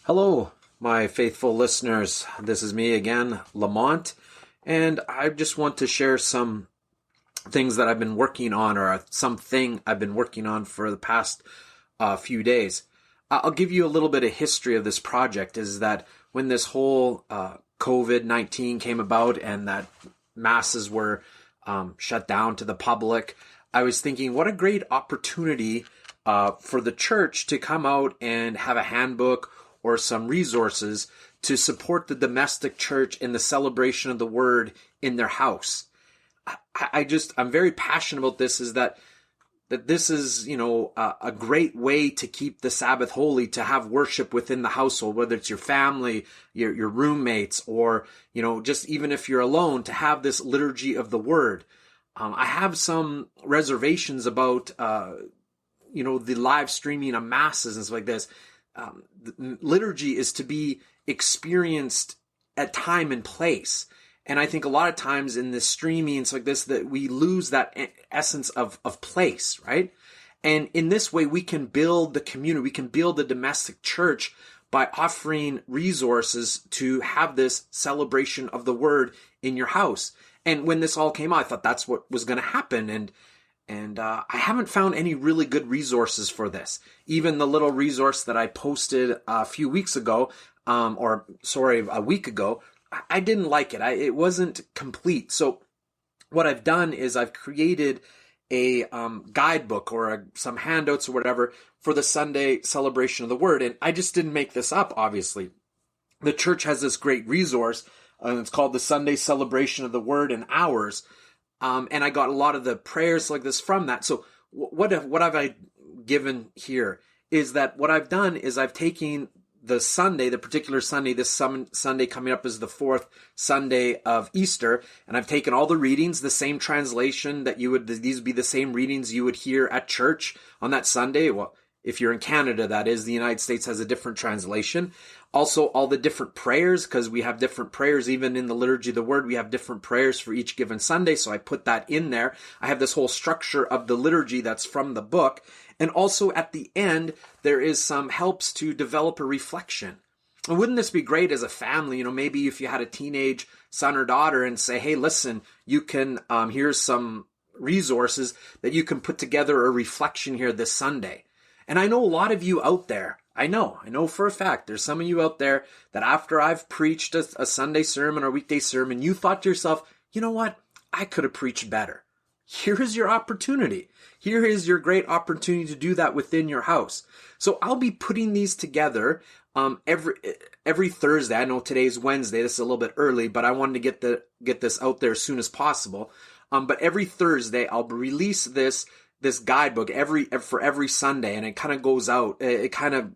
Hello, my faithful listeners. This is me again, Lamont, and I just want to share some things that I've been working on, or something I've been working on for the past few days. I'll give you a little bit of history of this project. Is that when this whole COVID-19 came about and that masses were shut down to the public, I was thinking, what a great opportunity for the church to come out and have a handbook or some resources to support the domestic church in the celebration of the word in their house. I'm very passionate about this, is that this is, a great way to keep the Sabbath holy, to have worship within the household, whether it's your family, your roommates, or, just even if you're alone, to have this liturgy of the word. I have some reservations about, the live streaming of masses and stuff like this. The liturgy is to be experienced at time and place. And I think a lot of times in this streaming and stuff like this, that we lose that essence of place, right? And in this way, we can build the community, we can build the domestic church by offering resources to have this celebration of the word in your house. And when this all came out, I thought that's what was going to happen. And I haven't found any really good resources for this. Even the little resource that I posted a few weeks ago, a week ago, I didn't like it. It wasn't complete. So what I've done is I've created a guidebook or some handouts or whatever for the Sunday celebration of the word. And I just didn't make this up, obviously. The church has this great resource, and it's called the Sunday Celebration of the Word in Hours. And I got a lot of the prayers like this from that. So what have I given here is that what I've done is I've taken the particular Sunday, this Sunday coming up is the fourth Sunday of Easter, and I've taken all the readings, the same translation these would be the same readings you would hear at church on that Sunday. Well, if you're in Canada, that is, the United States has a different translation. Also, all the different prayers, because we have different prayers, even in the Liturgy of the Word, we have different prayers for each given Sunday, so I put that in there. I have this whole structure of the liturgy that's from the book, and also at the end, there is some helps to develop a reflection. And wouldn't this be great as a family? Maybe if you had a teenage son or daughter and say, hey, listen, you can, here's some resources that you can put together a reflection here this Sunday. And I know a lot of you out there, I know for a fact, there's some of you out there that after I've preached a Sunday sermon or weekday sermon, you thought to yourself, you know what? I could have preached better. Here is your opportunity. Here is your great opportunity to do that within your house. So I'll be putting these together every Thursday. I know today's Wednesday. This is a little bit early, but I wanted to get this out there as soon as possible. But every Thursday I'll release this guidebook for every Sunday, and it kind of goes out. It kind of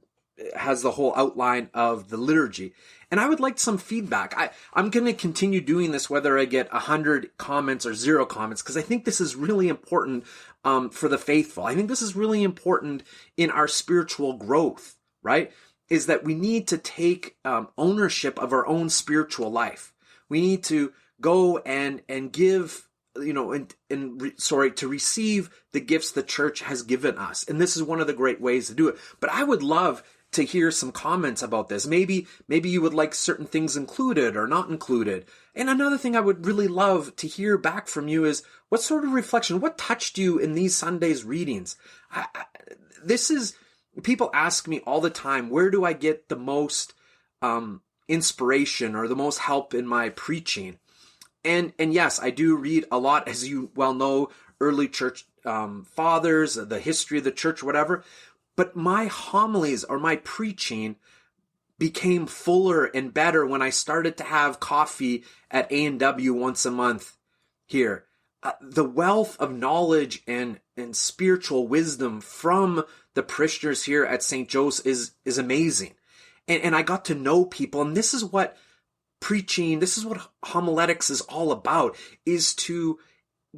has the whole outline of the liturgy. And I would like some feedback. I'm going to continue doing this whether I get 100 comments or 0 comments, because I think this is really important for the faithful. I think this is really important in our spiritual growth, right? Is that we need to take ownership of our own spiritual life. We need to go and give, to receive the gifts the church has given us. And this is one of the great ways to do it. But I would love to hear some comments about this. Maybe you would like certain things included or not included. And another thing I would really love to hear back from you is what sort of reflection, what touched you in these Sundays readings? People ask me all the time, where do I get the most inspiration or the most help in my preaching? And yes, I do read a lot, as you well know, early church fathers, the history of the church, whatever. But my homilies or my preaching became fuller and better when I started to have coffee at A&W once a month here. The wealth of knowledge and spiritual wisdom from the parishioners here at St. Joe's is amazing. And I got to know people, and this is what preaching, this is what homiletics is all about, is to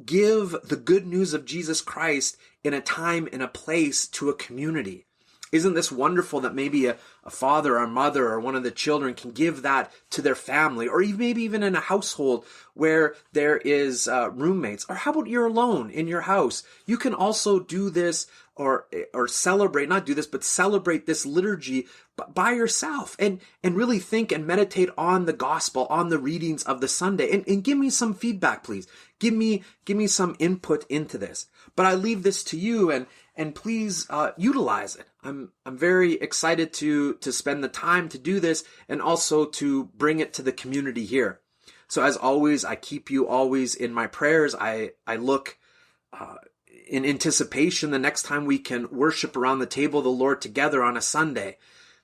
give the good news of Jesus Christ in a time and a place to a community. Isn't this wonderful that maybe a father or mother or one of the children can give that to their family, or maybe even in a household where there is roommates? Or how about you're alone in your house? You can also do this or celebrate, not do this, but celebrate this liturgy by yourself and really think and meditate on the gospel, on the readings of the Sunday, and give me some feedback, please. Give me some input into this. But I leave this to you, and please utilize it. I'm very excited to spend the time to do this and also to bring it to the community here. So as always, I keep you always in my prayers. I look in anticipation the next time we can worship around the table of the Lord together on a Sunday.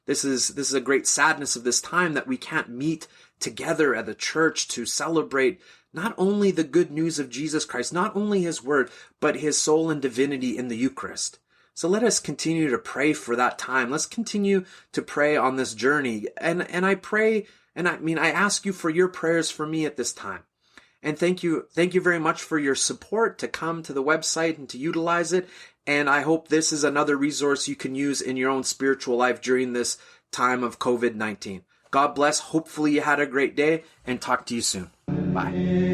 This is a great sadness of this time that we can't meet together at the church to celebrate not only the good news of Jesus Christ, not only his word, but his soul and divinity in the Eucharist. So let us continue to pray for that time. Let's continue to pray on this journey. And I pray, and I ask you for your prayers for me at this time. And thank you very much for your support to come to the website and to utilize it. And I hope this is another resource you can use in your own spiritual life during this time of COVID-19. God bless. Hopefully you had a great day, and talk to you soon. Bye.